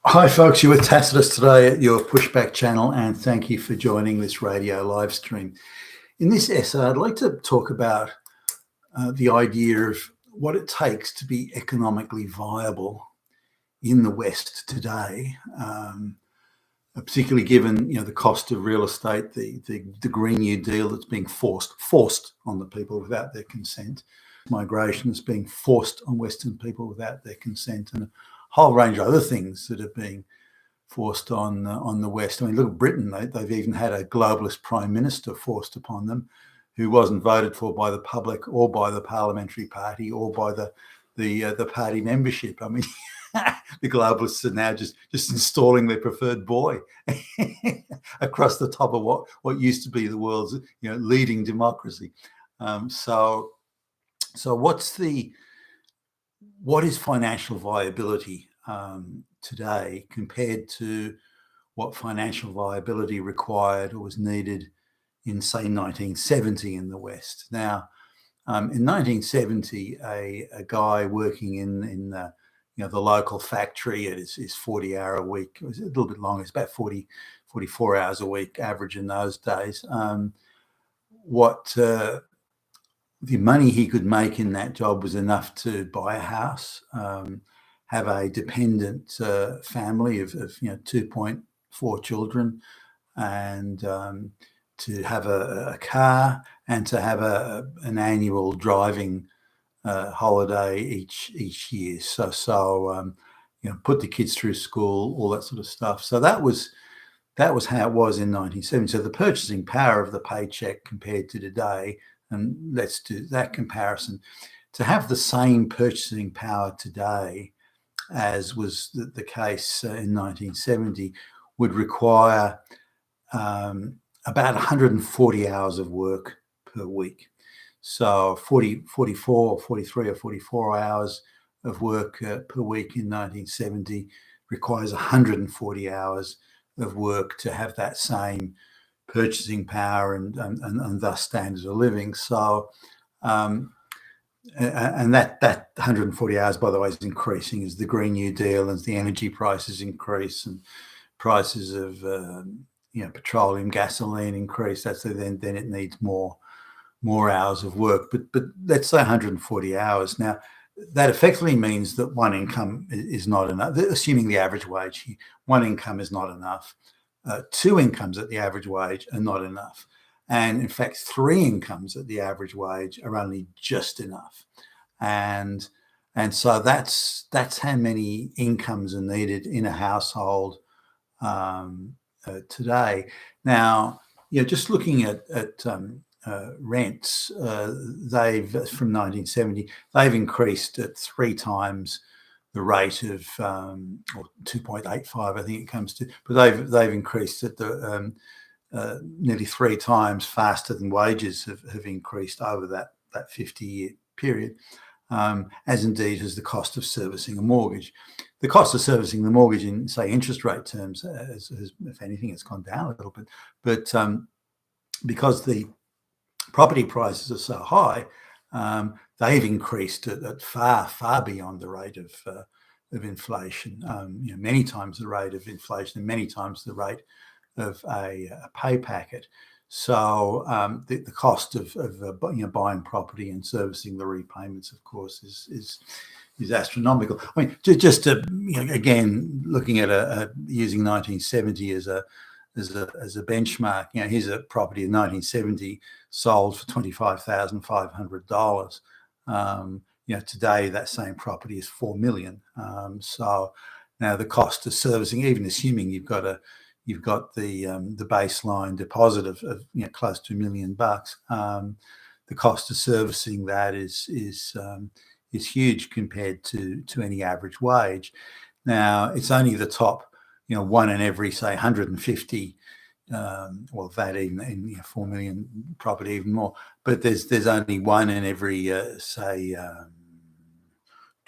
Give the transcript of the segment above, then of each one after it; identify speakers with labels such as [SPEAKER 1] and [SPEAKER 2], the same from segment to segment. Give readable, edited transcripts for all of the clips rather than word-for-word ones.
[SPEAKER 1] Hi, folks. You're with Tacitus today at your Pushback channel, and thank you for joining this radio live stream. In this essay, I'd like to talk about the idea of what it takes to be economically viable in the West today, particularly given the cost of real estate, the Green New Deal that's being forced on the people without their consent, migration that's being forced on Western people without their consent, and a whole range of other things that are being forced on the West. I mean, look at Britain. They've even had a globalist prime minister forced upon them, who wasn't voted for by the public or by the parliamentary party or by the party membership. I mean, the globalists are now just installing their preferred boy across the top of what used to be the world's leading democracy. So what is financial viability today compared to what financial viability required or was needed in, say, 1970 in the West? Now, in 1970, a guy working in the local factory at his 40-hour a week, it was a little bit longer, it's about 44 hours a week average in those days. The money he could make in that job was enough to buy a house, have a dependent family of 2.4 children, and to have a car, and to have an annual driving holiday each year. So put the kids through school, all that sort of stuff. So that was how it was in 1970. So the purchasing power of the paycheck compared to today, and let's do that comparison. To have the same purchasing power today as was the case in 1970 would require about 140 hours of work per week. So 44, 43 or 44 hours of work per week in 1970 requires 140 hours of work to have that same purchasing power and thus standard of living. So and that 140 hours, by the way, is increasing as the Green New Deal, as the energy prices increase and prices of petroleum, gasoline increase. That's then it needs more hours of work. But let's say 140 hours. Now, that effectively means that one income is not enough. Assuming the average wage, one income is not enough. Two incomes at the average wage are not enough. And in fact, three incomes at the average wage are only just enough. And so that's how many incomes are needed in a household today. Now, just looking at rents, they've from 1970, they've increased at 3 times the rate of, or 2.85, I think it comes to, but they've increased at the nearly 3 times faster than wages have increased over that 50-year period, as indeed has the cost of servicing a mortgage. The cost of servicing the mortgage in, say, interest rate terms, has, if anything, it's gone down a little bit. But because the property prices are so high, they've increased at far beyond the rate of inflation. Many times the rate of inflation, and many times the rate of a pay packet. So the cost of buying property and servicing the repayments, of course, is astronomical. I mean, just to again, looking at using 1970 as a benchmark, here's a property in 1970 sold for $25,500. Today that same property is $4 million. So now the cost of servicing, even assuming you've got the baseline deposit of close to $1 million, the cost of servicing that is huge compared to any average wage. Now, it's only the top, one in every, say, 150, well, that even in 4 million property, even more. But there's only one in every, say,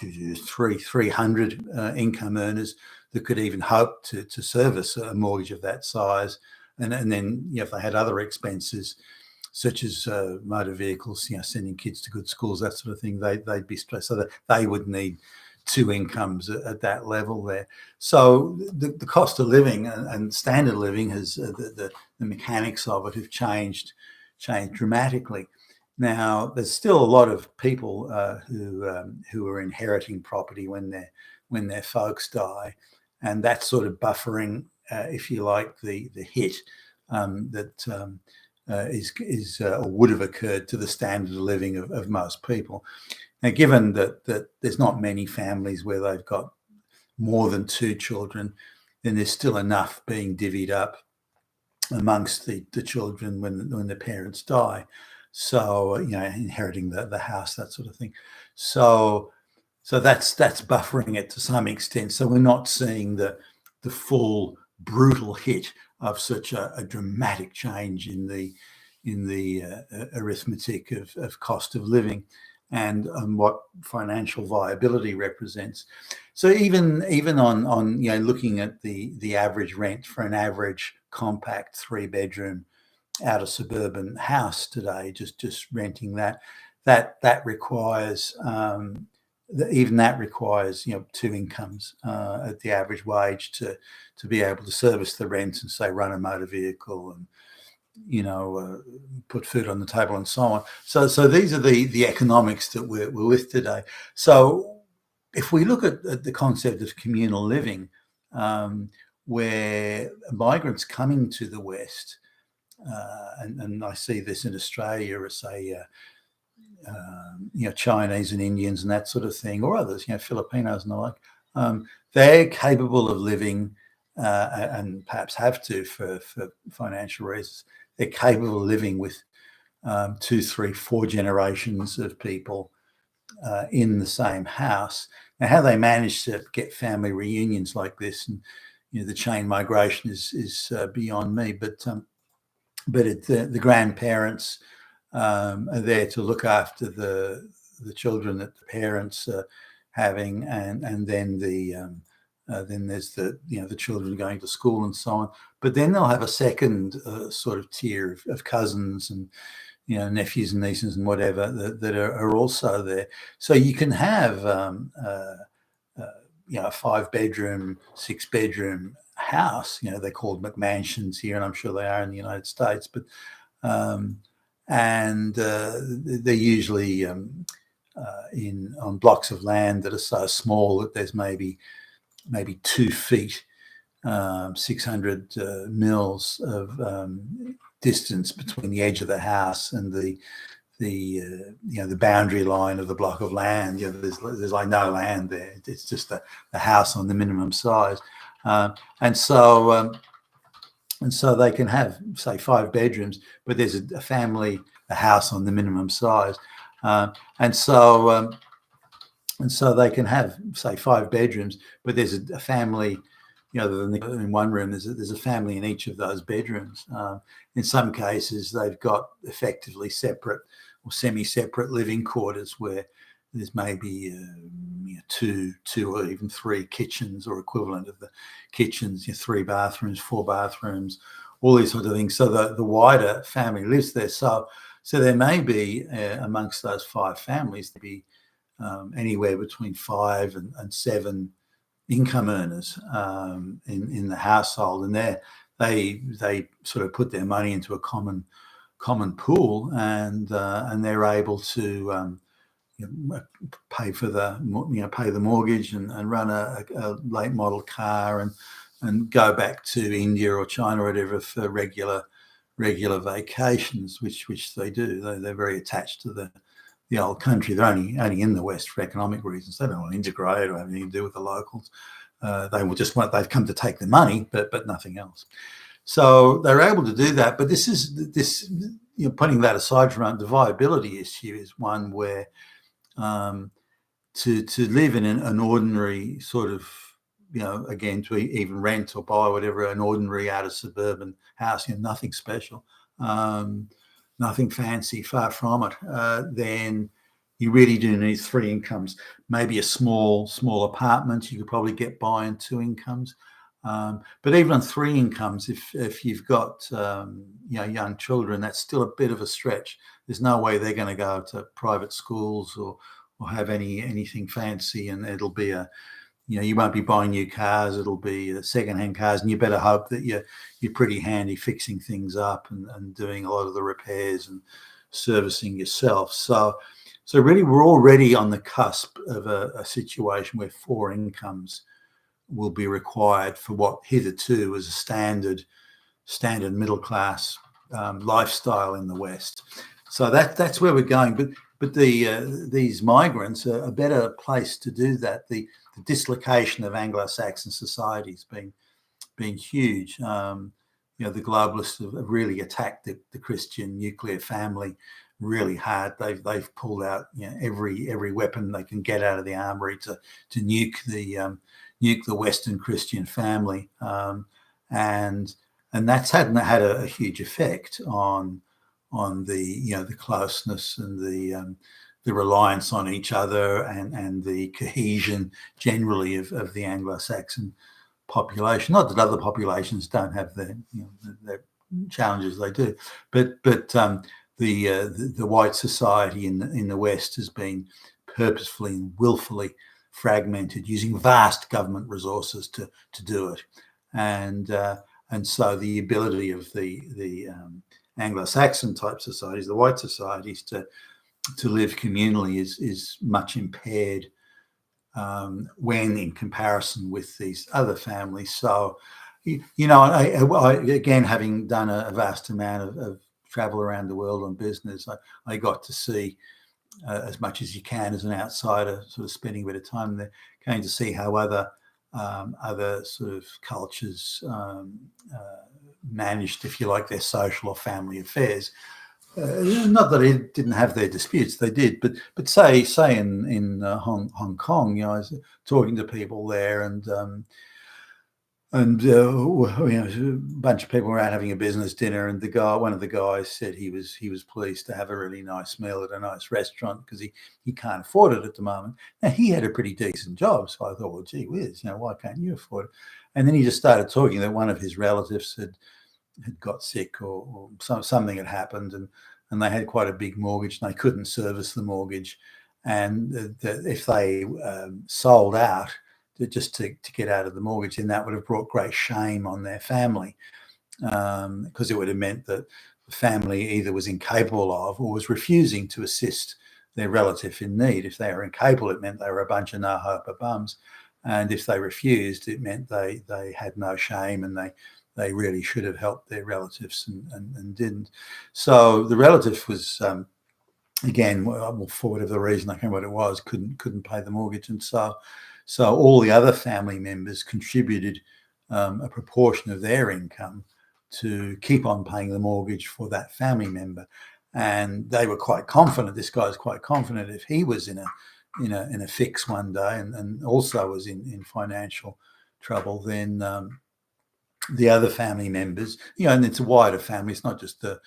[SPEAKER 1] 300 income earners that could even hope to service a mortgage of that size. And then, if they had other expenses, such as motor vehicles, sending kids to good schools, that sort of thing, they'd be stressed. So that they would need two incomes at that level there. So the cost of living and standard of living has the mechanics of it have changed dramatically. Now there's still a lot of people who are inheriting property when their folks die, and that's sort of buffering, if you like, the hit that or would have occurred to the standard of living of most people. Now, given that there's not many families where they've got more than two children, then there's still enough being divvied up amongst the children when the parents die. So, inheriting the house, that sort of thing. So that's buffering it to some extent. So we're not seeing the full brutal hit of such a dramatic change in the arithmetic of cost of living and what financial viability represents. So even on looking at the average rent for an average compact 3-bedroom outer suburban house today, just renting that requires even that requires two incomes at the average wage to be able to service the rent and say run a motor vehicle and put food on the table and so on. So these are the economics that we're with today. So if we look at the concept of communal living, where migrants coming to the West, and I see this in Australia as say Chinese and Indians and that sort of thing, or others, Filipinos and the like, they're capable of living and perhaps have to for financial reasons. They're capable of living with 2, 3, 4 generations of people in the same house. Now, how they manage to get family reunions like this, and the chain migration is beyond me. But the grandparents are there to look after the children that the parents are having, and then then there's the children going to school and so on. But then they'll have a second sort of tier of cousins and nephews and nieces and whatever that are also there. So you can have a 5-bedroom, 6-bedroom house. They're called McMansions here, and I'm sure they are in the United States. But they're usually on blocks of land that are so small that there's maybe 2 feet, 600 mils of distance between the edge of the house and the boundary line of the block of land. There's like no land there. It's just the house on the minimum size, and so they can have say 5 bedrooms, but there's a house on the minimum size, and so they can have say 5 bedrooms, but there's a family. In one room, there's a family in each of those bedrooms. In some cases, they've got effectively separate or semi-separate living quarters where there's maybe 2 or even 3 kitchens or equivalent of the kitchens, 3 bathrooms, 4 bathrooms, all these sorts of things. So the wider family lives there. So there may be amongst those 5 families to be anywhere between 5 and 7 income earners in the household, and they sort of put their money into a common pool, and they're able to pay for pay the mortgage and run a late model car and go back to India or China or whatever for regular vacations, which they do. They're very attached to the old country. They're only in the West for economic reasons. They don't want to integrate or have anything to do with the locals. They've come to take the money, but nothing else. So they're able to do that. But this putting that aside from the viability issue is one where to live in an ordinary sort of, again, to even rent or buy whatever, an ordinary outer suburban house, nothing special, nothing fancy, far from it, then you really do need 3 incomes. Maybe a small apartment you could probably get by on 2 incomes. But even on 3 incomes, if you've got young children, that's still a bit of a stretch. There's no way they're going to go to private schools or have anything fancy, and it'll be you won't be buying new cars. It'll be second-hand cars, and you better hope that you're pretty handy fixing things up and doing a lot of the repairs and servicing yourself. So really, we're already on the cusp of a situation where 4 incomes will be required for what hitherto was a standard middle class lifestyle in the West. So that's where we're going. But these migrants are a better place to do that. The dislocation of Anglo-Saxon society has been huge. The globalists have really attacked the Christian nuclear family really hard. They've pulled out every weapon they can get out of the armory to nuke the Western Christian family, and that's had a huge effect on the closeness and the reliance on each other and the cohesion generally of the Anglo-Saxon population. Not that other populations don't have their challenges, they do, but the white society in the West has been purposefully and willfully fragmented, using vast government resources to do it, and so the ability of the Anglo-Saxon type societies, the white societies, to live communally is much impaired when in comparison with these other families. So, I again, having done a vast amount of travel around the world on business, I got to see as much as you can as an outsider, sort of spending a bit of time there, going to see how other sort of cultures managed, if you like, their social or family affairs. Not that they didn't have their disputes, they did, but say in Hong Kong, I was talking to people there, and a bunch of people were out having a business dinner, and one of the guys said he was pleased to have a really nice meal at a nice restaurant because he can't afford it at the moment. Now, he had a pretty decent job, so I thought, well, gee whiz, why can't you afford it? And then he just started talking that one of his relatives had got sick or something had happened, and they had quite a big mortgage and they couldn't service the mortgage, and if they sold out just to get out of the mortgage, then that would have brought great shame on their family, because it would have meant that the family either was incapable of or was refusing to assist their relative in need. If they were incapable, it meant they were a bunch of no hope bums, and if they refused, it meant they had no shame and they really should have helped their relatives and didn't. So the relative was, again, for whatever reason, I can't remember what it was, couldn't pay the mortgage, and so all the other family members contributed a proportion of their income to keep on paying the mortgage for that family member, and they were quite confident. This guy was quite confident if he was in a fix one day and also was in financial trouble, then the other family members, and it's a wider family. It's not just the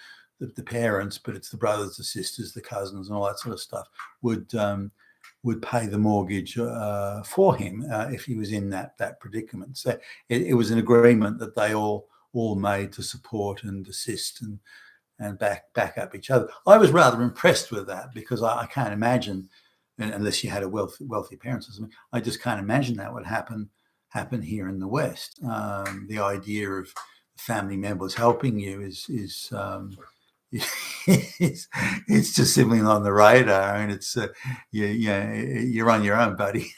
[SPEAKER 1] parents, but it's the brothers, the sisters, the cousins, and all that sort of stuff would pay the mortgage for him if he was in that predicament. So it was an agreement that they all made to support and assist and back up each other. I was rather impressed with that because I can't imagine, unless you had a wealthy parents or something, I just can't imagine that would happen here in the West. The idea of family members helping you is it's just simply not on the radar. I mean, it's you're on your own, buddy.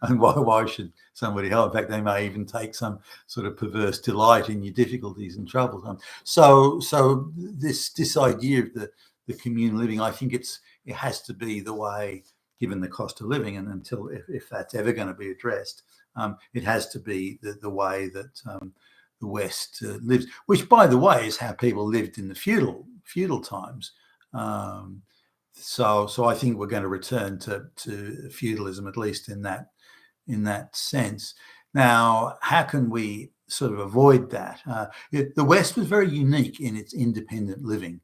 [SPEAKER 1] And why should somebody help? In fact, they may even take some sort of perverse delight in your difficulties and troubles. So this idea of the communal living, I think it has to be the way, given the cost of living, and until if that's ever going to be addressed, it has to be the way that the West lives, which, by the way, is how people lived in the feudal times. So I think we're going to return to feudalism, at least in that sense. Now, how can we sort of avoid that? The West was very unique in its independent living.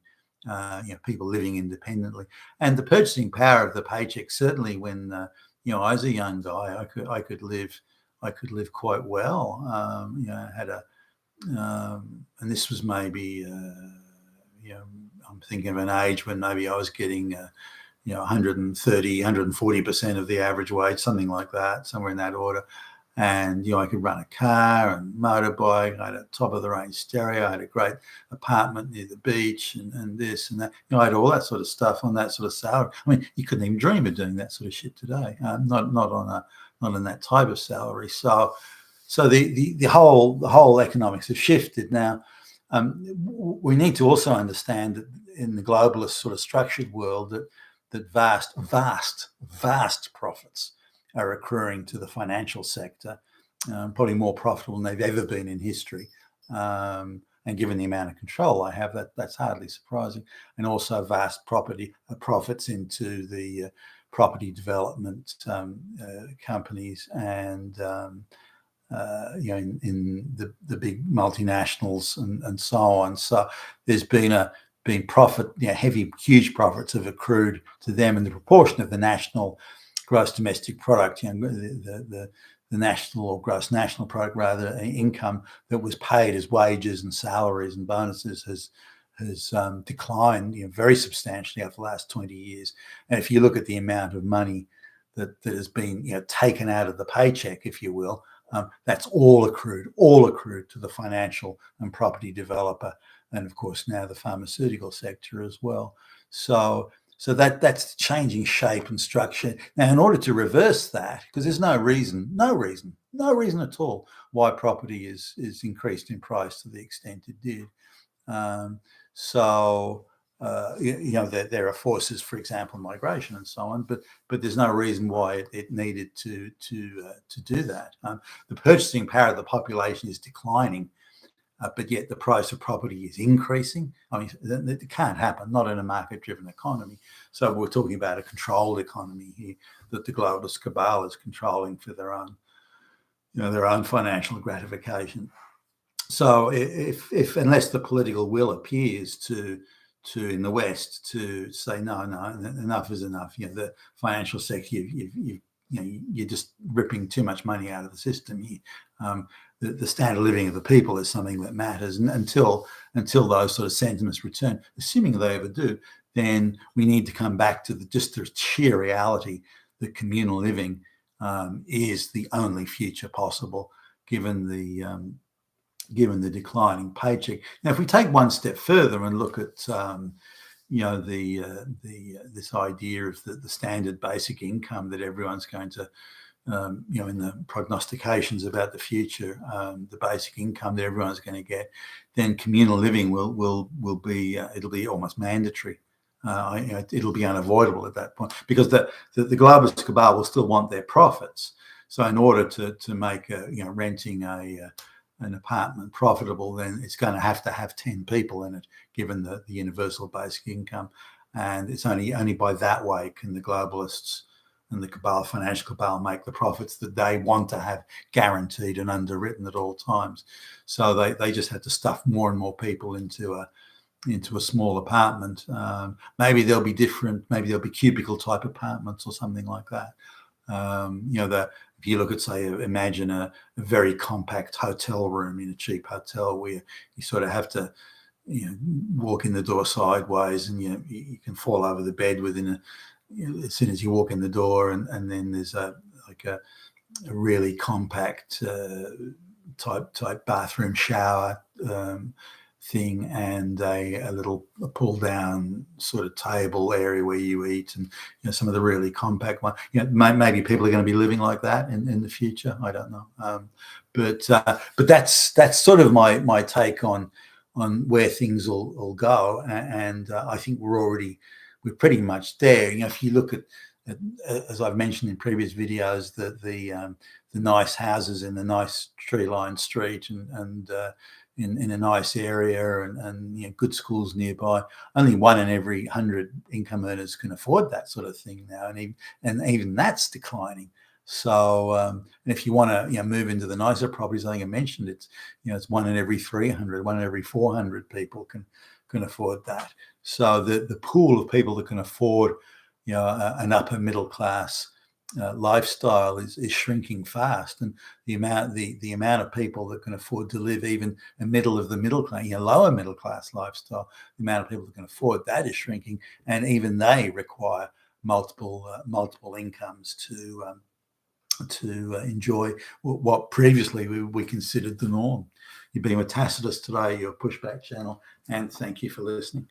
[SPEAKER 1] People living independently, and the purchasing power of the paycheck. Certainly, when I was a young guy, I could live quite well. I had and this was maybe, I'm thinking of an age when maybe I was getting 130, 140% of the average wage, something like that, somewhere in that order. And, I could run a car and motorbike. I had a top of the range stereo. I had a great apartment near the beach and this and that. I had all that sort of stuff on that sort of salary. I mean, you couldn't even dream of doing that sort of shit today. Not on that type of salary. So the whole economics have shifted now. We need to also understand that in the globalist sort of structured world that vast profits are accruing to the financial sector, probably more profitable than they've ever been in history. And given the amount of control I have, that's hardly surprising. And also vast profits into the property development companies and in the big multinationals and so on. So there's been profit, huge profits have accrued to them, and the proportion of the national gross domestic product, the national or gross national product rather, income that was paid as wages and salaries and bonuses has declined very substantially over the last 20 years. And if you look at the amount of money that has been taken out of the paycheck, if you will, that's all accrued to the financial and property developer, and of course now the pharmaceutical sector as well. So that's changing shape and structure. Now, in order to reverse that, because there's no reason at all why property is increased in price to the extent it did. There are forces, for example, migration and so on, but there's no reason why it needed to do that. The purchasing power of the population is declining, but yet the price of property is increasing. I mean, it can't happen, not in a market-driven economy. So we're talking about a controlled economy here that the globalist cabal is controlling for their own financial gratification. So if unless the political will appears to in the West to say no, enough is enough. The financial sector, you're just ripping too much money out of the system. The standard of living of the people is something that matters, and until those sort of sentiments return, assuming they ever do, then we need to come back to the sheer reality that communal living is the only future possible, given the declining paycheck. Now, if we take one step further and look at this idea of the standard basic income that everyone's going to in the prognostications about the future, the basic income that everyone's going to get, then communal living will be it'll be almost mandatory. It'll be unavoidable at that point, because the globalist cabal will still want their profits. So in order to make renting an apartment profitable, then it's going to have 10 people in it, given the universal basic income. And it's only by that way can the globalists and the financial cabal make the profits that they want to have guaranteed and underwritten at all times. So they just have to stuff more and more people into a small apartment. Maybe there'll be cubicle type apartments or something like that. If you look at, say, imagine a very compact hotel room in a cheap hotel where you sort of have to, walk in the door sideways, and you can fall over the bed as soon as you walk in the door, and then there's a really compact type bathroom shower thing, and a little pull down sort of table area where you eat, and some of the really compact ones. Maybe people are going to be living like that in the future. I don't know, but that's sort of my take on where things will go, and I think we're pretty much there. If you look at as I've mentioned in previous videos, the nice houses in the nice tree-lined street and in a nice area and good schools nearby, only 1 in every 100 income earners can afford that sort of thing now, and even that's declining. So and if you want to move into the nicer properties, I think I mentioned it's 1 in every 300, 1 in every 400 people can afford that. So the pool of people that can afford an upper middle class lifestyle is shrinking fast, and the amount of people that can afford to live even a middle of the middle class, lower middle class lifestyle, the amount of people that can afford that is shrinking, and even they require multiple incomes to enjoy what previously we considered the norm. You've been with Tacitus today, your Pushback channel, and thank you for listening.